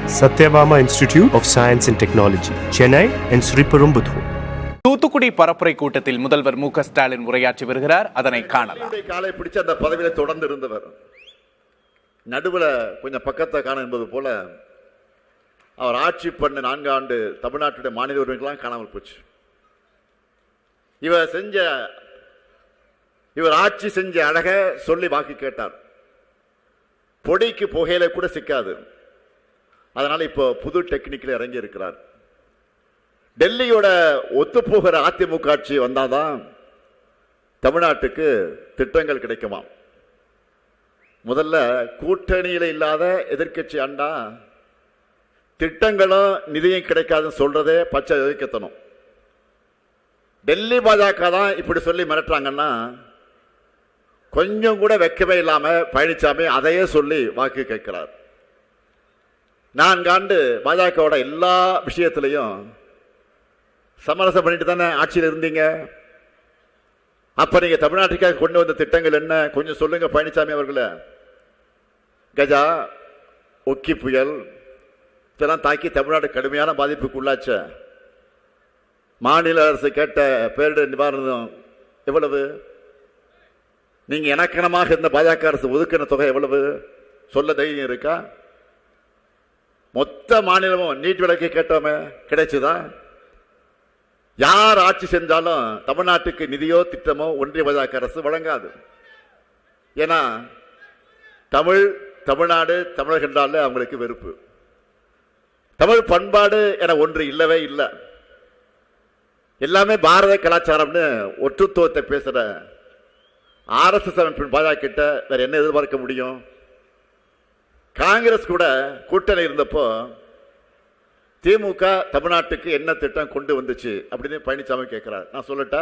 Satyabama Institute of Science and Technology, Chennai and Sriperumbudur. Thoothukudi பரப்புரை கூட்டத்தில் முதல்வர் மு க ஸ்டாலின் உரையாற்றி வருகிறார். அதனை காணலாம். காலை பிடிச்ச அந்த பதவியில தொடர்ந்து இருந்தவர் நடுவில் கொஞ்சம் பக்கத்தை காண என்பது போல அவர் ஆட்சி பண்ண 4 ஆண்டு தமிழ்நாட்டுடைய மாநில உரிமைகள்லாம் காணாமல் போச்சு. இவர் ஆட்சி செஞ்ச அழக சொல்லி வாக்கு கேட்டார். பொடிக்கு புகையில கூட சிக்காது. அதனால இப்போ புது டெக்னிக்கில் இறங்கி இருக்கிறார். டெல்லியோட ஒத்துப்போகிற அதிமுக ஆட்சி வந்தாதான் தமிழ்நாட்டுக்கு திட்டங்கள் கிடைக்குமா. முதல்ல கூட்டணியில இல்லாத எதிர்கட்சி ஆண்டா திட்டங்களும் நிதியும் கிடைக்காதுன்னு சொல்றதே பச்சை எதிர்க்கத்தணும். டெல்லி பாஜக தான் இப்படி சொல்லி மிரட்டுறாங்கன்னா கொஞ்சம் கூட வெக்கமே இல்லாம பழனிசாமி அதையே சொல்லி வாக்கு கேட்கிறார். 4 ஆண்டு பாஜகவோட எல்லா விஷயத்திலையும் சமரசம் பண்ணிட்டு தானே ஆட்சியில் இருந்தீங்க. அப்ப நீங்க தமிழ்நாட்டுக்காக கொண்டு வந்த திட்டங்கள் என்ன கொஞ்சம் சொல்லுங்க பழனிசாமி அவர்களே. கஜா, ஒக்கி புயல் இதெல்லாம் தாக்கி தமிழ்நாடு கடுமையான பாதிப்புக்கு உள்ளாச்ச. மாநில அரசு கேட்ட பேரிடர் நிவாரணம் எவ்வளவு? நீங்க இணக்கணமாக இருந்த பாஜக அரசு ஒதுக்கின தொகை எவ்வளவு சொல்ல தைரியம் இருக்கா? மொத்த மாநிலமும் நீட் விலக்கு கேட்டோமே, கிடைச்சுதா? யார் ஆட்சி செஞ்சாலும் தமிழ்நாட்டுக்கு நிதியோ திட்டமோ ஒன்றிய பாஜக அரசு வழங்காது. ஏன்னா தமிழ்நாடு தமிழர்கள் என்றாலே அவங்களுக்கு வெறுப்பு. தமிழ் பண்பாடு என ஒன்று இல்லவே இல்லை. எல்லாமே பாரத கலாச்சாரம்னு ஒற்றுத்துவத்தை பேசுற RSS அமைப்பின் பாஜக கிட்ட வேற என்ன எதிர்பார்க்க முடியும்? காங்கிரஸ் கூட கூட்டணி இருந்தப்போ திமுக தமிழ்நாட்டுக்கு என்ன திட்டம் கொண்டு வந்துச்சு அப்படின்னு பழனிசாமி கேட்கிறார். நான் சொல்லட்டா?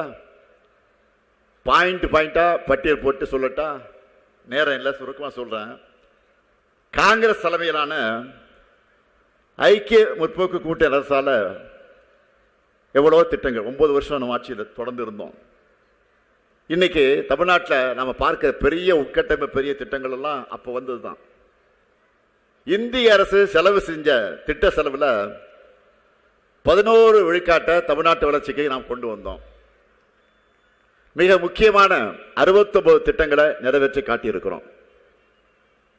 பாயிண்டா பட்டியல் போட்டு சொல்லட்டா? நேரம் இல்லை, சுருக்கமா சொல்றேன். காங்கிரஸ் தலைமையிலான ஐக்கிய முற்போக்கு கூட்டணி அரசால எவ்வளவோ திட்டங்கள் 9 வருஷம் நம்ம ஆட்சியில் தொடர்ந்து இருந்தோம். இன்னைக்கு தமிழ்நாட்டில் நம்ம பார்க்க பெரிய உட்கட்டமைப்பு பெரிய திட்டங்கள் எல்லாம் அப்போ வந்ததுதான். இந்திய அரசு செலவு செஞ்ச திட்ட செலவுல 11 விழுக்காட்டை தமிழ்நாட்டு வளர்ச்சிக்கு நாம் கொண்டு வந்தோம். மிக முக்கியமான 69 திட்டங்களை நிறைவேற்றி காட்டியிருக்கிறோம்.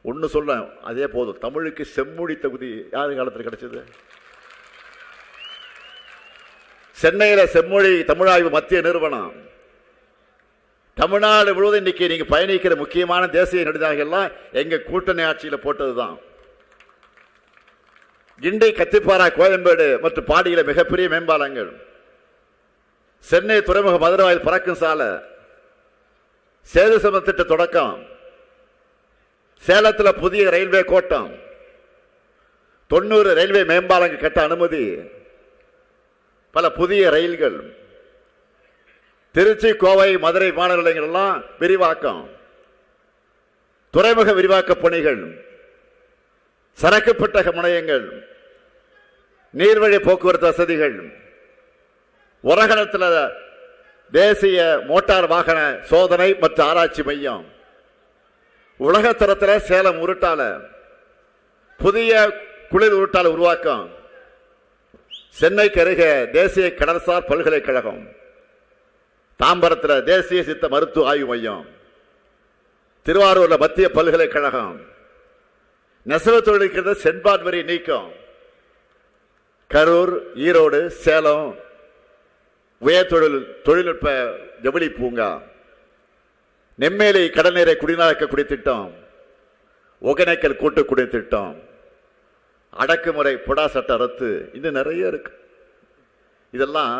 ஒன்னு சொல்ல அதே போதும். தமிழுக்கு செம்மொழி தொகுதி யாரு காலத்தில் கிடைச்சது? சென்னையில செம்மொழி தமிழாய்வு மத்திய நிறுவனம். தமிழ்நாடு முழுவதும் இன்னைக்கு நீங்க பயணிக்கிற முக்கியமான தேசிய நெடுஞ்சாலைகள்லாம் எங்க கூட்டணி ஆட்சியில் போட்டதுதான். கிண்டி, கத்திப்பாரா, கோயம்பேடு மற்றும் பாடியில மிகப்பெரிய மேம்பாலங்கள். சென்னை துறைமுக மதுரவாயில் பறக்கும் சாலை, சேது சம திட்ட தொடக்கம், சேலத்தில் புதிய ரயில்வே கோட்டம், 90 ரயில்வே மேம்பாலங்கள் கட்ட அனுமதி, பல புதிய ரயில்கள், திருச்சி, கோவை, மதுரை விமான நிலையங்கள் எல்லாம் விரிவாக்கம், துறைமுக விரிவாக்க பணிகள், சரக்கு பெட்டக முனையங்கள், நீர்வழி போக்குவரத்து வசதிகள், உரகணத்தில் தேசிய மோட்டார் வாகன சோதனை மற்றும் ஆராய்ச்சி மையம், உலகத்தரத்தில் சேலம் உருட்டால புதிய குளிர் உருட்டால உருவாக்கம், சென்னைக்கு அருகே தேசிய கடல்சார் பல்கலைக்கழகம், தாம்பரத்தில் தேசிய சித்த மருத்துவ ஆய்வு மையம், திருவாரூர்ல மத்திய பல்கலைக்கழகம், நெசவு தொழிலுக்கு சென்பாட் வரி நீக்கம், கரூர், ஈரோடு, சேலம் உயர் தொழில்நுட்ப ஜவுளி பூங்கா, நெம்மேலி கடல்நீரை குடிநீராக்க குடித்திட்டம், ஒகேனக்கல் கூட்டு குடித்திட்டம், அடக்குமுறை புடா சட்ட ரத்து, இன்னும் நிறைய இருக்கு. இதெல்லாம்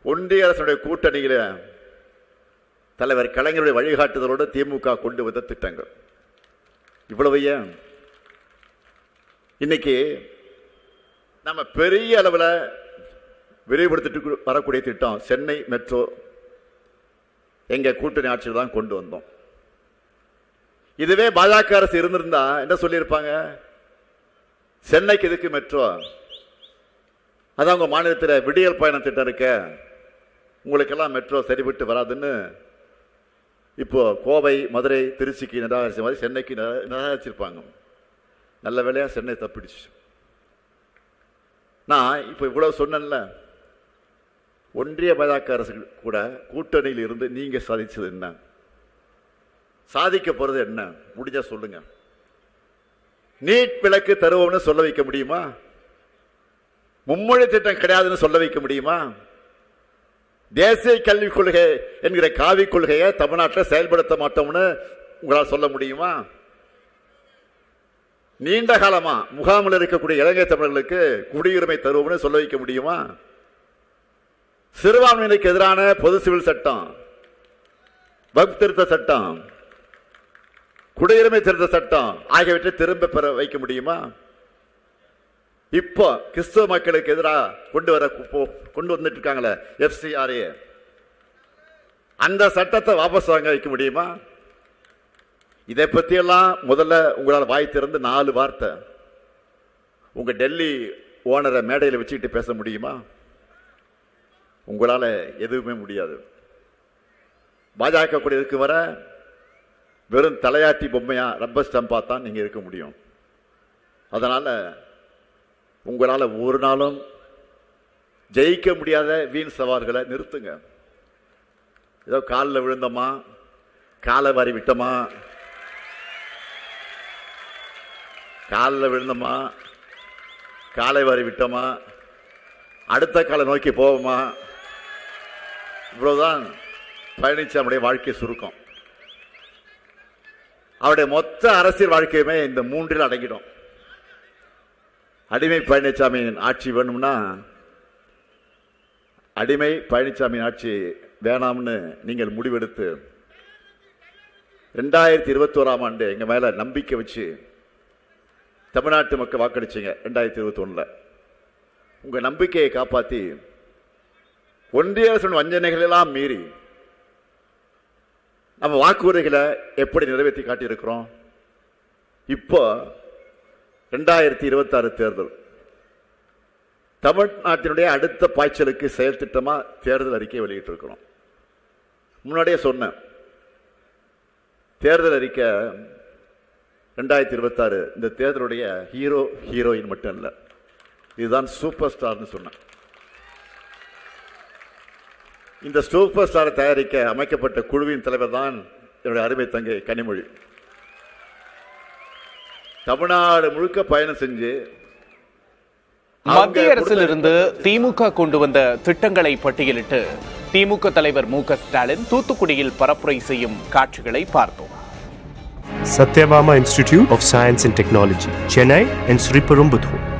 ஒன்றிய அரசுடைய கூட்டணியில தலைவர் கலைஞருடைய வழிகாட்டுதலோடு திமுக கொண்டு வந்த திட்டங்கள். இவ்வளவு ஏன் இன்னைக்கு நம்ம பெரிய அளவில் விரிவுபடுத்திட்டு வரக்கூடிய திட்டம் சென்னை மெட்ரோ எங்க கூட்டணி ஆட்சியில் தான் கொண்டு வந்தோம். இதுவே பாஜக அரசு இருந்திருந்தா என்ன சொல்லியிருப்பாங்க? சென்னைக்கு எதுக்கு மெட்ரோ? அதான் உங்க மாநிலத்தில் விடியல் பயண திட்டம் இருக்க, உங்களுக்கெல்லாம் மெட்ரோ சரிபட்டு வராதுன்னு இப்போ கோவை, மதுரை, திருச்சிக்கு நிராகரிச்ச மாதிரி சென்னைக்கு நிராகரிச்சிருப்பாங்க. நல்ல வேளையா சென்னை தப்பிடுச்சு. நான் இப்போ இவ்வளவு சொன்னேன்ல, ஒன்றிய பாஜக அரசு கூட கூட்டணியில் இருந்து நீங்க சாதிச்சது என்ன, சாதிக்க போறது என்ன, முடிஞ்சா சொல்லுங்க. நீட் விலக்கு தருவோம்னு சொல்ல வைக்க முடியுமா? மும்மொழி திட்டம் கிடையாதுன்னு சொல்ல வைக்க முடியுமா? தேசிய கல்விக் கொள்கை என்கிற காவிக் கொள்கையை தமிழ்நாட்டில் செயல்படுத்த மாட்டோம்னு உங்களால் சொல்ல முடியுமா? நீண்ட காலமா முகாமில் இருக்கக்கூடிய இலங்கை தமிழர்களுக்கு குடியுரிமை தருவோம்னு சொல்ல வைக்க முடியுமா? சிறுபான்மையினருக்கு எதிரான பொது சிவில் சட்டம், வக்ஃப் திருத்த சட்டம், குடியுரிமை திருத்த சட்டம் ஆகியவற்றை திரும்ப பெற வைக்க முடியுமா? இப்போ கிறிஸ்தவ மக்களுக்கு எதிராக கொண்டு வந்துட்டு இருக்காங்களே FCRA, அந்த சட்டத்தை வாபஸ் வாங்க வைக்க முடியுமா? இதை பற்றியெல்லாம் முதல்ல உங்களால் வாய் திறந்து 4 வார்த்தை உங்க டெல்லி ஓனரை மேடையில் வச்சுக்கிட்டு பேச முடியுமா? உங்களால் எதுவுமே முடியாது. பாஜக கூட இருக்கு வர வெறும் தலையாட்டி பொம்மையா, ரப்பர் ஸ்டம்பா தான் நீங்க இருக்க முடியும். அதனால உங்களால் ஒரு நாளும் ஜெயிக்க முடியாத வீண் சவால்களை நிறுத்துங்க. ஏதோ காலில் விழுந்தோமா, காலை வாரி விட்டோமா, காலில் விழுந்தோமா, காலை வாரி விட்டோமா, அடுத்த காலை நோக்கி போவோமா, இவ்வளவுதான் பழனிசாமியுடைய வாழ்க்கை சுருக்கம். அவருடைய மொத்த அரசியல் வாழ்க்கையுமே இந்த 3 அடங்கிடும். அடிமை பழனிசாமியின் ஆட்சி வேணும்னா, அடிமை பழனிசாமியின் ஆட்சி வேணாம்னு நீங்கள் முடிவெடுத்து 2021ஆம் ஆண்டு எங்க மேல நம்பிக்கை வச்சு தமிழ்நாட்டு மக்கள் வாக்களிச்சீங்க. 2021 உங்க நம்பிக்கையை காப்பாற்றி ஒன்றிய அரசின் வஞ்சனைகள் எல்லாம் மீறி நம்ம வாக்குறுதிகளை எப்படி நிறைவேற்றி காட்டியிருக்கிறோம். இப்போ 2026 தேர்தல், தமிழ்நாட்டினுடைய அடுத்த பாய்ச்சலுக்கு செயல் திட்டமா தேர்தல் அறிக்கை வெளியிட்டு இருக்கிறோம். முன்னாடியே சொன்னேன், தேர்தல் அறிக்கை 2026 இந்த தேர்தலுடைய ஹீரோ ஹீரோயின் மட்டும் இல்லை, இதுதான் சூப்பர் ஸ்டார்னு சொன்னேன். இந்த சூப்பர் ஸ்டாரை தயாரிக்க அமைக்கப்பட்ட குழுவின் தலைவர் தான் என்னுடைய அருமை தங்கை கனிமொழி. தமிழ்நாடு முழுக்க பயணம் செஞ்சு மத்திய அரசிலிருந்து திமுக கொண்டு வந்த திட்டங்களை பட்டியலிட்டு திமுக தலைவர் மு.க.ஸ்டாலின் தூத்துக்குடியில் பரப்புரை செய்யும் காட்சிகளை பார்த்தோம். Satyabama Institute of Science and Technology, Chennai and Sriperumbudur.